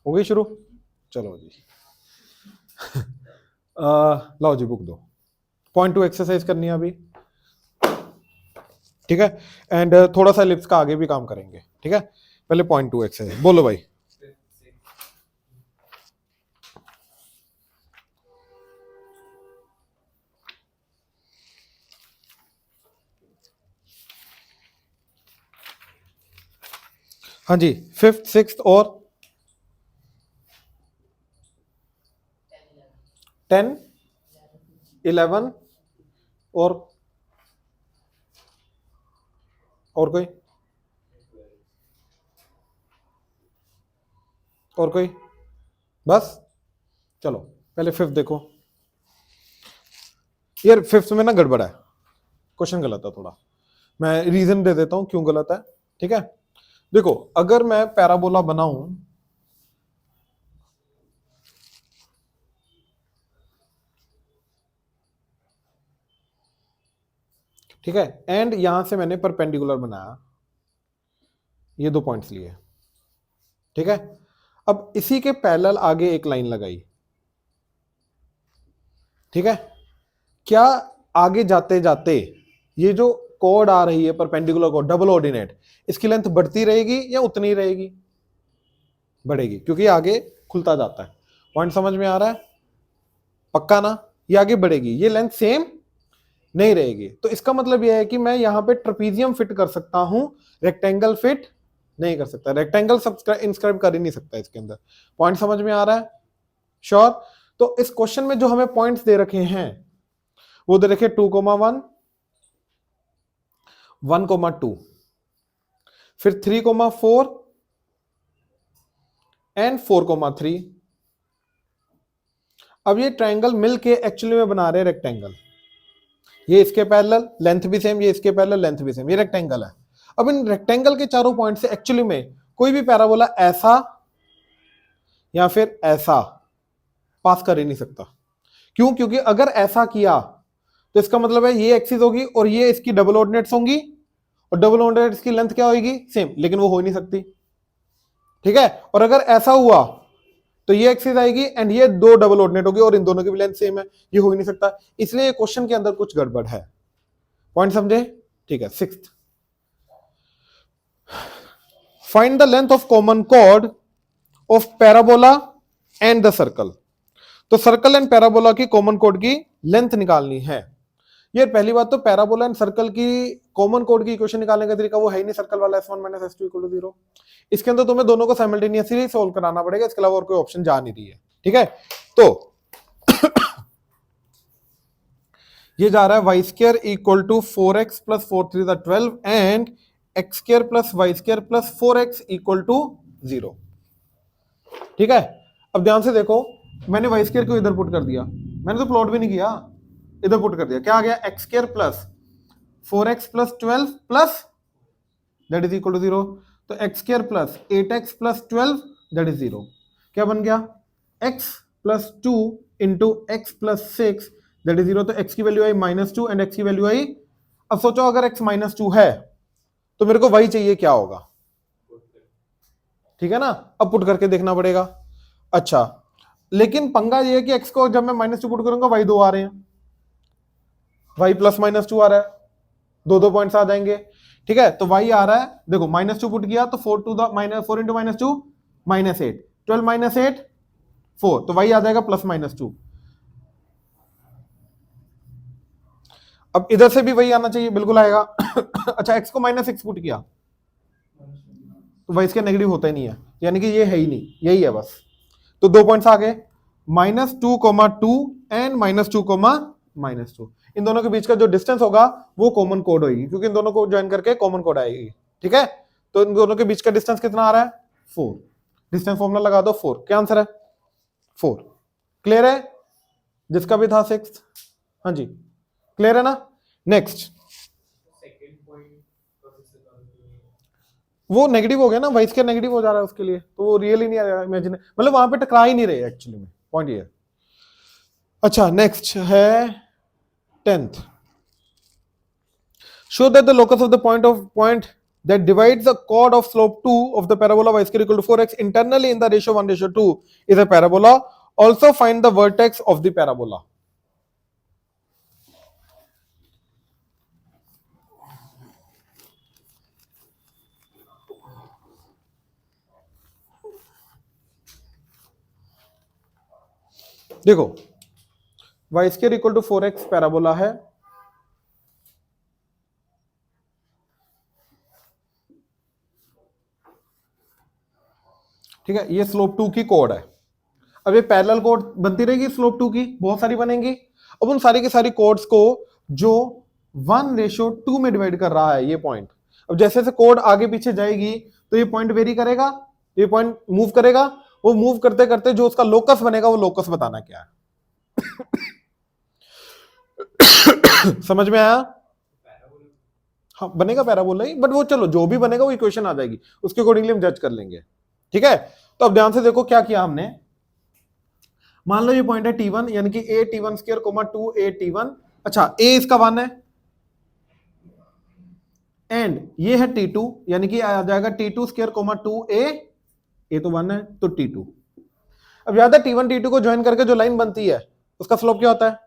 हो गई शुरू, चलो जी। लाओ जी बुक दो, पॉइंट 2 एक्सरसाइज करनी है अभी, ठीक है। एंड थोड़ा सा लिप्स का आगे भी काम करेंगे, ठीक है। पहले पॉइंट 2 एक्सरसाइज बोलो भाई। हाँ जी, 5th 6th और 10 11 और कोई बस। चलो पहले 5th देखो यार, 5th में ना गड़बड़ है, क्वेश्चन गलत है थोड़ा, मैं रीजन दे देता हूं क्यों गलत है, ठीक है। देखो अगर मैं पैराबोला बनाऊं, ठीक है, एंड यहां से मैंने परपेंडिकुलर बनाया, ये 2 पॉइंट्स लिए, ठीक है। अब इसी के पैरेलल आगे एक लाइन लगाई, ठीक है। क्या आगे जाते जाते ये जो कोड आ रही है परपेंडिकुलर कोड डबल ऑर्डिनेट, इसकी लेंथ बढ़ती रहेगी या उतनी रहेगी? बढ़ेगी, क्योंकि आगे खुलता जाता है। पॉइंट समझ में आ रहा है? पक्का ना? ये आगे बढ़ेगी, ये लेंथ सेम नहीं रहेगी। तो इसका मतलब यह है कि मैं यहां पे ट्रेपीजियम फिट कर सकता हूं, रेक्टेंगल फिट नहीं कर सकता। रेक्टेंगल इंस्क्राइब कर ही नहीं सकता इसके अंदर। पॉइंट समझ में आ रहा है? श्योर। तो इस क्वेश्चन में जो हमें पॉइंट्स दे रखे हैं वो दे रखे 2,1 1,2, फिर 3,4 एंड 4,3। अब ये ट्रायंगल मिलके एक्चुअली में बना रहे रेक्टेंगल, ये इसके पैरेलल लेंथ भी सेम, ये इसके पैरेलल लेंथ भी सेम, ये रेक्टेंगल है। अब इन रेक्टेंगल के चारों पॉइंट से एक्चुअली में कोई भी पैराबोला ऐसा या फिर ऐसा पास कर ही नहीं सकता। क्यों? क्योंकि अगर ऐसा किया तो इसका मतलब है ये एक्सिस होगी और ये इसकी डबल ऑर्डिनेट्स होंगी, और डबल ऑर्डिनेट्स की लेंथ क्या होगी? सेम, लेकिन वो हो ही नहीं सकती, ठीक है। और अगर ऐसा हुआ तो ये एक्सिस आएगी एंड ये 2 डबल ऑर्डिनेट होगी और इन दोनों की भी लेंथ सेम है, ये हो ही नहीं सकता। इसलिए क्वेश्चन के अंदर कुछ गड़बड़ है। पॉइंट समझे? ठीक है। 6th, find the length of common chord of parabola and the circle. तो सर्कल एंड पैराबोला की कॉमन कॉर्ड की लेंथ निकालनी है। ये पहली बात तो पैराबोला एंड सर्कल की कॉमन कॉर्ड की इक्वेशन निकालने का तरीका वो है ही नहीं, सर्कल वाला s1 - s2 = 0। इसके अंदर तुम्हें दोनों को साइमल्टेनियसली सॉल्व कराना पड़ेगा, इसके अलावा और कोई ऑप्शन जा नहीं रही है, ठीक है। तो ये जा रहा है y² = 4x + 4 3 12 and x² + y² + 4x = 0, ठीक है। अब ध्यान से देखो, मैंने y² को इधर पुट कर दिया, मैंने तो प्लॉट भी नहीं किया, इधर पुट कर दिया। क्या आ गया? x² + 4x + 12 plus that is equal to 0। तो x² + 8x + 12 दैट इज 0। क्या बन गया? x + 2 × x + 6 that is 0। तो x की वैल्यू आई -2 एंड x की वैल्यू आई। अब सोचो अगर x -2 है तो मेरे को y चाहिए, क्या होगा? ठीक है ना। अब पुट करके देखना पड़ेगा। अच्छा, लेकिन पंगा ये है कि x को जब मैं -2 पुट करूंगा y 2 आ रहे हैं, y + -2 आ रहा है, दो पॉइंट्स आ जाएंगे, ठीक है। तो y आ रहा है, देखो -2 पुट किया तो 4 × -2 -8, 12 - 8 4, तो y आ जाएगा +-2। अब इधर से भी वही आना चाहिए, बिल्कुल आएगा। अच्छा, x को -6 पुट किया तो y इसके नेगेटिव होता ही नहीं है, यानी कि ये है ही नहीं, यही है बस। तो 2 पॉइंट्स आ गए, -2,2 एंड -2,-2। इन दोनों के बीच का जो डिस्टेंस होगा वो कॉमन कोड होगी, क्योंकि इन दोनों को ज्वाइन करके कॉमन कोड आएगी, ठीक है। तो इन दोनों के बीच का डिस्टेंस कितना आ रहा है? 4। डिस्टेंस फॉर्मूला लगा दो 4। क्या आंसर है? 4। क्लियर है? जिसका भी था 6th, हाँ जी क्लियर है ना। नेक्स्ट, वो नेगेटिव हो गया ना, वाइस के नेगेटिव हो जा रहा है उसके लिए, तो वो रियल ही नहीं आ रहा, इमेजिन, मतलब वहां पे टकरा ही नहीं रहे एक्चुअली में, पॉइंट ये। अच्छा, नेक्स्ट है 10th, show that the locus of the point that divides the chord of slope 2 of the parabola y square equal to 4x internally in the ratio 1:2 is a parabola. Also find the vertex of the parabola. देखो y square equal to 4x parabola है, ठीक है, ये slope 2 की code है। अब ये parallel code बनती रहेगी स्लोप 2 की, बहुत सारी बनेंगी। अब उन सारी की सारी कोड्स को जो 1:2 में डिवाइड कर रहा है ये पॉइंट, अब जैसे जैसे कोड आगे पीछे जाएगी तो ये पॉइंट वेरी करेगा, ये पॉइंट मूव करेगा, वो मूव करते करते जो उसका लोकस बनेगा वो लोकस बताना क्या है। समझ में आया? हाँ बनेगा पैराबोला ही, बट वो चलो जो भी बनेगा वो इक्वेशन आ जाएगी, उसके अकॉर्डिंगली हम जज कर लेंगे, ठीक है। तो अब ध्यान से देखो क्या किया हमने। मान लो ये पॉइंट है T1 यानी कि a T1 square 2a T1, अच्छा a इसका 1 है, एंड ये है T2 यानी कि आ जाएगा T2 स्क्वायर 2a, a तो 1 है तो T2। अब याद है T1 T2 को ज्वाइन करके जो लाइन बनती है उसका स्लोप क्या होता है?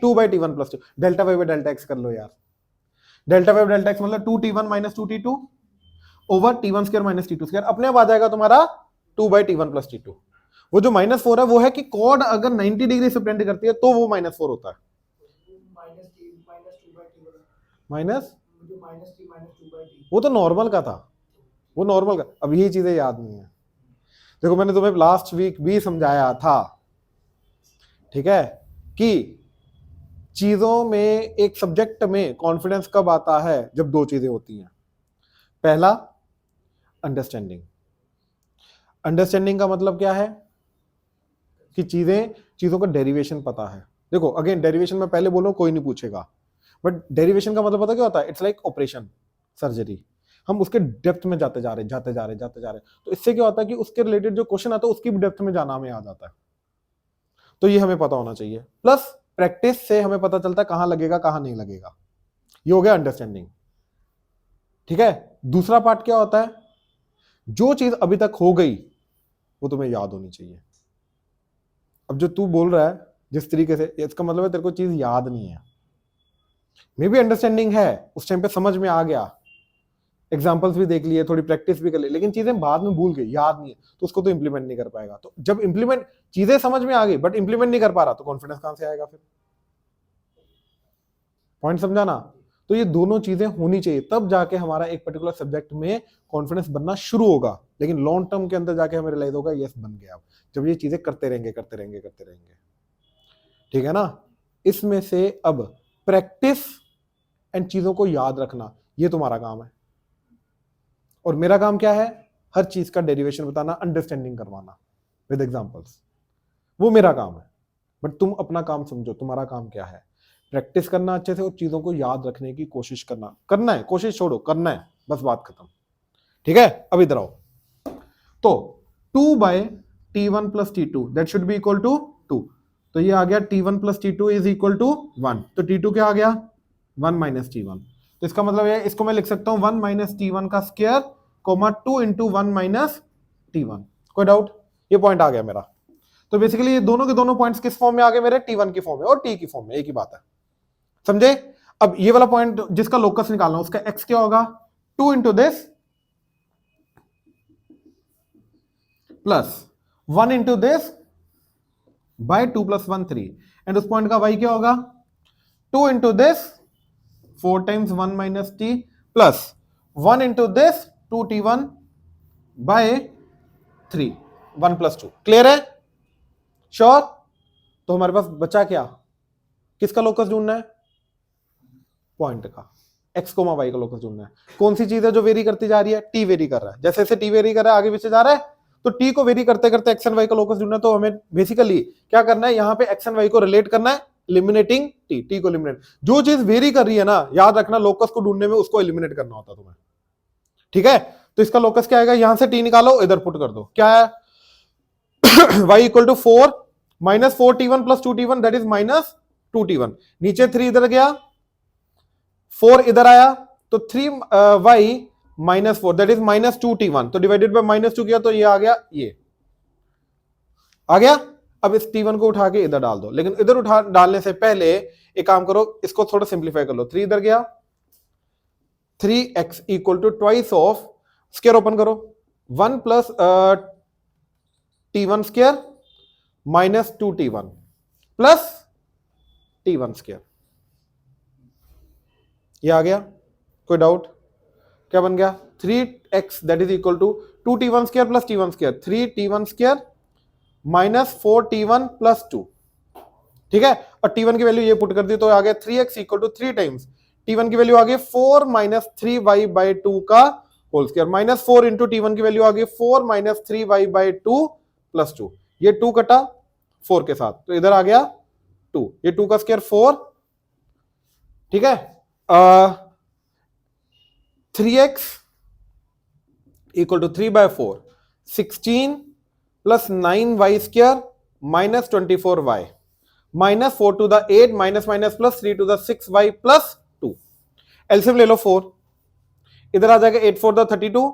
2/T1 + 2। Delta y by delta x कर लो यार, delta y by delta x मतलब 2T1 - 2T2 over T1 square - T2 square, अपने आप आ जाएगा तुम्हारा 2/T1 + T2। वो जो -4 है वो है कि कॉर्ड अगर 90 डिग्री से बेंड करती है तो वो -4 होता है, माइनस, वो तो नॉर्मल का था, वो नॉर्मल का। अब ये चीजें याद नहीं है, देखो मैंने तुम्हें लास्ट वीक भी समझाया था, ठीक है, कि चीजों में एक सब्जेक्ट में कॉन्फिडेंस कब आता है? जब दो चीजें होती हैं। पहला अंडरस्टैंडिंग, अंडरस्टैंडिंग का मतलब क्या है कि चीजों का डेरिवेशन पता है। देखो अगेन डेरिवेशन में पहले बोलो कोई नहीं पूछेगा, बट डेरिवेशन का मतलब पता क्या होता है? इट्स लाइक ऑपरेशन सर्जरी, हम उसके डेप्थ में जाते जा रहे, तो इससे क्या होता है कि उसके रिलेटेड जो क्वेश्चन आता है उसकी भी डेप्थ में जाना हमें आ जाता है, तो ये हमें पता होना चाहिए। प्लस प्रैक्टिस से हमें पता चलता है कहां लगेगा कहां नहीं लगेगा, ये हो गया अंडरस्टैंडिंग, ठीक है। दूसरा पार्ट क्या होता है? जो चीज अभी तक हो गई वो तुम्हें याद होनी चाहिए। अब जो तू बोल रहा है जिस तरीके से, इसका मतलब है तेरे को चीज याद नहीं है, मे बी अंडरस्टैंडिंग है, उस टाइम पे समझ में आ गया, एग्जाम्पल्स भी देख लिए, थोड़ी प्रैक्टिस भी कर ली, लेकिन चीजें बाद में भूल गई, याद नहीं है, तो उसको तो इंप्लीमेंट नहीं कर पाएगा। तो जब इंप्लीमेंट, चीजें समझ में आ गई बट इंप्लीमेंट नहीं कर पा रहा तो कॉन्फिडेंस कहां से आएगा फिर? पॉइंट समझाना। तो ये दोनों चीजें होनी चाहिए, तब जाके हमारा एक पर्टिकुलर सब्जेक्ट में कॉन्फिडेंस बनना शुरू होगा, लेकिन लॉन्ग टर्म के अंदर जाके हमें रियलाइज होगा यस बन गया, जब ये चीजें करते रहेंगे, ठीक है ना। इसमें से अब प्रैक्टिस एंड चीजों को याद रखना ये तुम्हारा काम है, और मेरा काम क्या है? हर चीज का डेरिवेशन बताना, अंडरस्टैंडिंग करवाना विद एग्जांपल्स, वो मेरा काम है। बट तुम अपना काम समझो, तुम्हारा काम क्या है? प्रैक्टिस करना अच्छे से और चीजों को याद रखने की कोशिश करना है, कोशिश छोड़ो, करना है, बस बात खत्म, ठीक है। अब इधर आओ, तो 2/T1 + T2 that should be equal to 2, तो ये आ गया T1 + T2 is equal to 1, तो T2 क्या आ गया? 1 - T1, तो इसका मतलब है इसको मैं लिख सकता हूं 1 - T1 का स्क्वायर 2 × 1 - T1। कोई डाउट? ये पॉइंट आ गया मेरा। तो बेसिकली ये दोनों के दोनों पॉइंट्स किस फॉर्म में आ गए मेरे? T1 की फॉर्म में और T की फॉर्म में, एक ही बात है, समझे? अब ये वाला पॉइंट जिसका लोकस निकालना, उसका x क्या होगा? 2 × this plus 1 × this by 2 + 1 3, and उस पॉइंट का y क्या होगा? 2 × this 4 × 1 - T plus 1 × this 2T1 by 3 1 + 2। Clear है? श्योर? तो हमारे पास बचा क्या? किसका लोकस ढूंढना है? पॉइंट का, x, y का लोकस ढूंढना है। कौन सी चीज है जो वेरी करती जा रही है? t वेरी कर रहा है, जैसे जैसे t वेरी कर रहा है आगे पीछे जा रहा है, तो t को वेरी करते करते x एंड y का लोकस ढूंढना है। तो हमें बेसिकली क्या करना है? यहाँ पे x एंड y को रिलेट करना है, एलिमिनेटिंग t को एलिमिनेट। जो चीज वेरी कर रही है ना, याद रखना लोकस को ढूंढने में उसको एलिमिनेट करना होता है तुम्हें, ठीक है। तो इसका लोकस क्या आएगा? यहां से t निकालो, इधर पुट कर दो, क्या है? y = 4 - 4T1 + 2T1 that is -2T1, नीचे 3 इधर गया, 4 इधर आया तो 3y minus 4 that is minus 2t1, तो डिवाइडेड बाय माइनस 2 किया तो ये आ गया, ये आ गया। अब इस t1 को उठा के इधर डाल दो, लेकिन इधर उठा डालने से पहले एक काम करो, इसको थोड़ा सिंप्लीफाई कर लो। 3 इधर गया, 3x equal to twice of, square open करो, 1 plus t1 square minus 2t1 plus t1 square. ये आ गया, कोई डाउट? क्या बन गया? 3x that is equal to 2t1 square plus t1 square, 3t1 square minus 4t1 plus 2, ठीक है। और t1 की वैल्यू ये पुट कर दी तो आ गया 3x equal to 3 times t1 की वैल्यू आ गई 4 माइनस 3y बाई 2 का whole square, minus 4 into t1 की वैल्यू आ गई 4 माइनस 3y बाई 2 प्लस 2, ये 2 कटा 4 के साथ तो इधर आ गया 2, ये 2 का स्क्वायर 4, ठीक है। 3x equal to 3 by 4, 16 plus 9y square minus 24y minus 4 to the 8 minus minus plus 3 to the 6y plus 2। LCM ले लो 4, इधर आ जाएगा 8 4 द 32,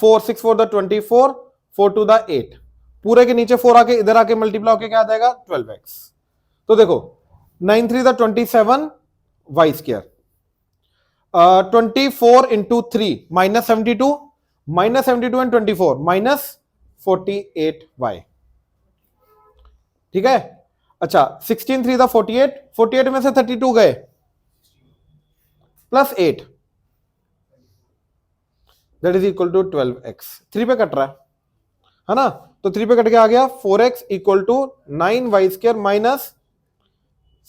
4 6 4 द 24, 4 टू द 8, पूरे के नीचे 4 आके इधर आके मल्टीप्लाई होके क्या आ जाएगा 12x। तो देखो 9 3 the 27 y square, 24 into 3 minus 72, minus 72 and 24 minus 48y, ठीक है। अच्छा 16 3 था 48, 48 में से 32 गए plus 8 that is equal to 12x, 3 पे कट रहा है ना, तो 3 पे कट के आ गया 4x equal to 9y square minus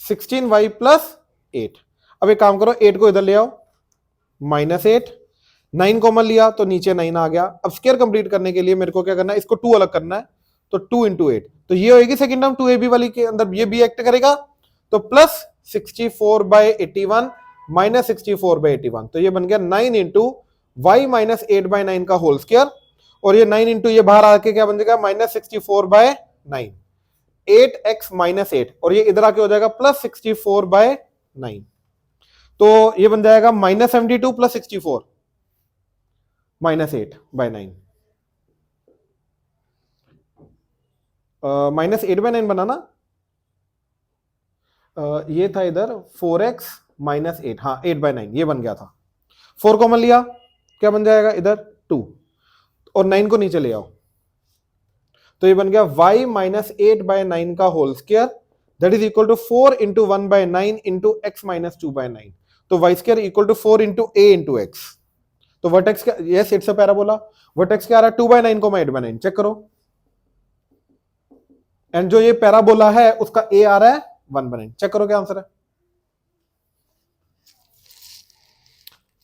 16y plus 8। अब एक काम करो 8 को इधर ले आओ, माइनस 8, 9 कॉमन लिया तो नीचे 9 आ गया। अब स्क्वायर कंप्लीट करने के लिए मेरे को क्या करना है, इसको 2 अलग करना है, तो 2 इंटू 8, तो ये होगी सेकंड टर्म 2ab वाली के अंदर ये भी एक्ट करेगा, तो प्लस 64 बाय 81 माइनस 64 बाय 81, तो ये बन गया 9 इंटू वाई माइनस 8 बाय 9 का होल स्क्वायर, और ये 9 इंटू ये बाहर आके क्या बन जाएगा माइनस 64 बाय 9, 8x माइनस 8, और ये इधर आके हो जाएगा प्लस 64 बाय 9, तो ये बन जाएगा minus 72 plus 64 minus 8 by 9, minus 8 by 9 बनाना, ये था इधर 4x माइनस 8, हाँ 8 बाय 9 ये बन गया था। 4 कॉमन लिया क्या बन जाएगा इधर 2, और 9 को नीचे ले आओ, तो ये बन गया y माइनस 8 बाय 9 का whole square that is equal to 4 into 1 by 9 into x minus 2 by 9, तो y square equal to 4 into a into x, तो वर्टेक्स क्या, yes it's a parabola, vertex क्या आ रहा है 2 बाय 9 को 8 बाय 9, चेक करो, एंड जो ये पैराबोला है उसका a आ रहा है 1 बाय 9, चेक करो क्या आंसर है,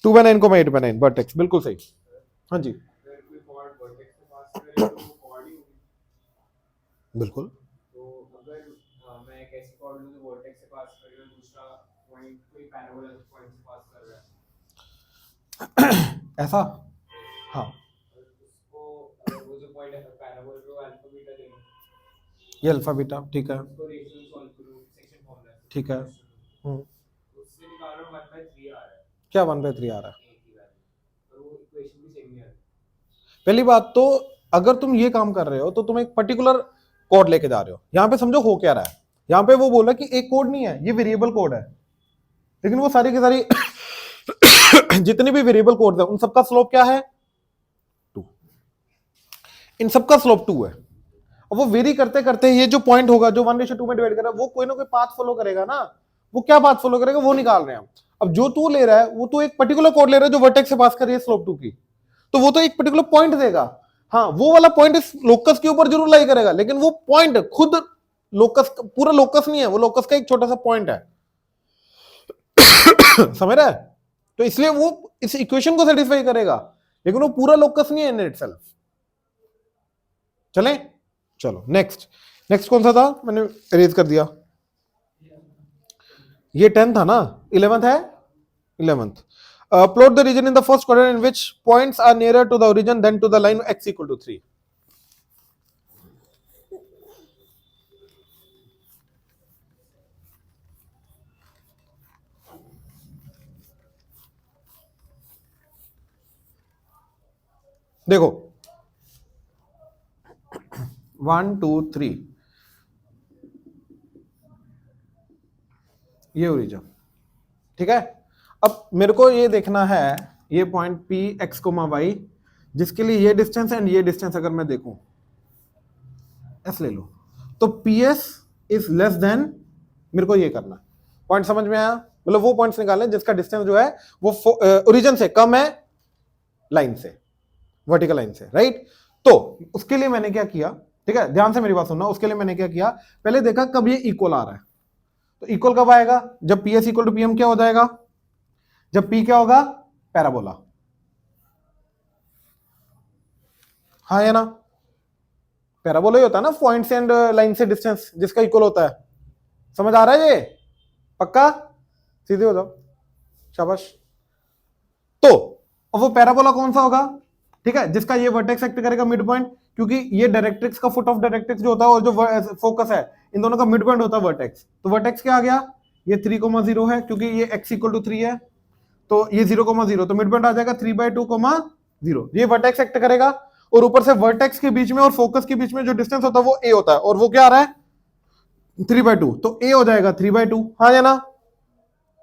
2 बाय 9 को 8 बाय 9 वर्टेक्स, बिल्कुल सही। हाँ जी बिल्कुल, तो अगर मैं एक ऐसी कॉर्ड लूं जो वर्टेक्स से पास कर रहा है, दूसरा पॉइंट कोई पैराबोला पॉइंट से पास कर रहा है ऐसा, हाँ उसको वो जो पॉइंट है पैराबोला को अल्फा बीटा देंगे, ये अल्फा बीटा, ठीक है उसको रेशियो सॉल्व करूं सेक्शन फॉर्मूला, ठीक है, उससे निकाल रहा हूं 1/3 आ रहा है, क्या 1/3 आ रहा है, एक ही वैल्यू, और वो इक्वेशन भी सेम ही आ रही है। पहली बात तो अगर तुम ये काम कर रहे हो तो तुम एक पर्टिकुलर कोड लेके जा रहे हो, यहां पे समझो हो क्या रहा है, यहां पे वो बोला कि एक कोड नहीं है, ये वेरिएबल कोड है, लेकिन वो सारी की सारी जितनी भी वेरिएबल कोड है उन सबका स्लोप क्या है 2, इन सबका स्लोप 2 है। अब वो वेरी करते करते ये जो पॉइंट होगा जो 1:2 में डिवाइड कर रहा है वो कोई ना कोई पाथ फॉलो करेगा ना, वो क्या पाथ फॉलो करेगा वो निकाल रहे हैं हम। अब जो तू ले रहा है वो तू एक पर्टिकुलर कोड ले रहा है जो वर्टेक्स से पास कर रही है स्लोप 2 की, तो वो तो एक पर्टिकुलर पॉइंट देगा, हाँ वो वाला पॉइंट इस लोकस के ऊपर जरूर लाई करेगा, लेकिन वो पॉइंट खुद लोकस पूरा लोकस नहीं है, वो लोकस का एक छोटा सा पॉइंट है समझ रहा है, तो इसलिए वो इस इक्वेशन को सेटिस्फाई करेगा, लेकिन वो पूरा लोकस नहीं है इन इटसेल्फ। चलें, चलो नेक्स्ट, नेक्स्ट कौन सा था, मैंने इरेज कर दिया, ये 10 था ना, 11th है, 11th। Plot the region in the first quadrant in which points are nearer to the origin than to the line x equal to 3. देखो 1 2 3 ये ओरिजिन, ठीक है। अब मेरे को ये देखना है ये point P X comma Y, जिसके लिए ये डिस्टेंस एंड ये डिस्टेंस अगर मैं देखूं, एस ले लो, तो P S is less than, मेरे को ये करना पॉइंट समझ में आया, मतलब वो पॉइंट्स निकालने जिसका डिस्टेंस जो है वो ओरिजिन से कम है, लाइन से, वर्टिकल लाइन से, राइट। तो उसके लिए मैंने क्या किया, ठीक है, ध्यान से मेरी बात सुनना, उसके लिए मैंने क्या किया, पहले देखा कब ये इक्वल आ रहा है, तो इक्वल कब आएगा, जब P S equal to P M क्या हो जाएगा, जब पी क्या होगा, पैराबोला, हाँ या ना, पैराबोला ही होता है ना, पॉइंट एंड लाइन से डिस्टेंस जिसका इक्वल होता है, समझ आ रहा है ये, पक्का, सीधे हो जाओ, शाबाश। तो अब वो पैराबोला कौन सा होगा, ठीक है, जिसका ये वर्टेक्स एक्ट करेगा मिड पॉइंट, क्योंकि ये डायरेक्ट्रिक्स का फुट ऑफ डायरेक्ट्रिक्स जो होता है और जो फोकस है इन दोनों का मिड पॉइंट होता है वर्टेक्स, तो वर्टेक्स क्या आ गया, ये 3,0 है, क्योंकि ये x इक्वल टू 3 है, तो ये 0,0, तो मिड पॉइंट आ जाएगा 3/2,0, ये वर्टेक्स एक्ट करेगा, और ऊपर से वर्टेक्स के बीच में और फोकस के बीच में जो डिस्टेंस होता है वो a होता है, और वो क्या आ रहा है 3/2, तो a हो जाएगा 3/2, हाँ या ना।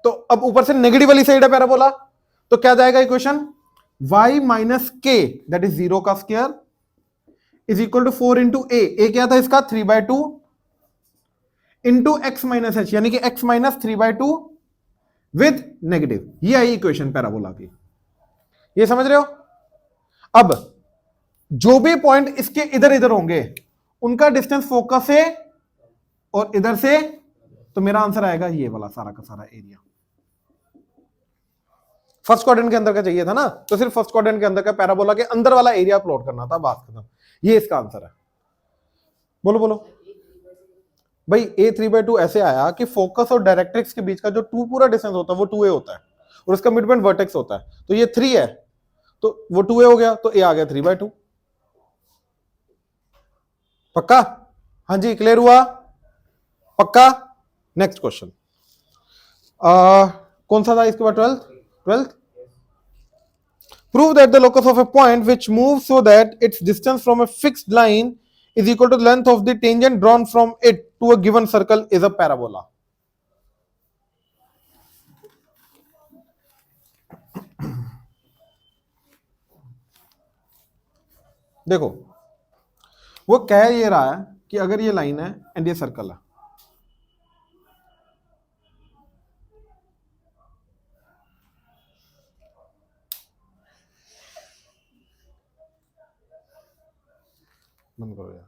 तो अब ऊपर से नेगेटिव वाली साइड है पैराबोला, तो क्या जाएगा equation, y minus k that is 0 का square is equal to 4 into a क्या था इसका 3/2 इंटू एक्स माइनस एच, यानी कि x माइनस 3/2 विद नेगेटिव, ये आई इक्वेशन पैराबोला की, ये समझ रहे हो। अब जो भी पॉइंट इसके इधर इधर होंगे उनका डिस्टेंस फोकस से और इधर से, तो मेरा आंसर आएगा ये वाला सारा का सारा एरिया, फर्स्ट क्वाड्रेंट के अंदर का चाहिए था ना, तो सिर्फ फर्स्ट क्वाड्रेंट के अंदर का पैराबोला के अंदर वाला एरिया प्लॉट करना था, बात खत्म, ये इसका आंसर है। बोलो बोलो भाई, a 3/2 ऐसे आया कि फोकस और डायरेक्ट्रिक्स के बीच का जो पूरा डिस्टेंस होता है वो 2a होता है, और उसका मिड पॉइंट वर्टेक्स होता है, तो ये 3 है, तो वो 2a हो गया, तो a आ गया 3/2, पक्का, हाँ जी क्लियर हुआ, पक्का। नेक्स्ट क्वेश्चन, कौन सा था इसके बाद, twelfth. Prove that the locus of a point which moves so that its distance from a fixed line is equal to the length of the tangent drawn from it to a given circle is a parabola. देखो वो कह ये रहा है कि अगर ये line है एंड ये सर्कल है, बंद करो यार,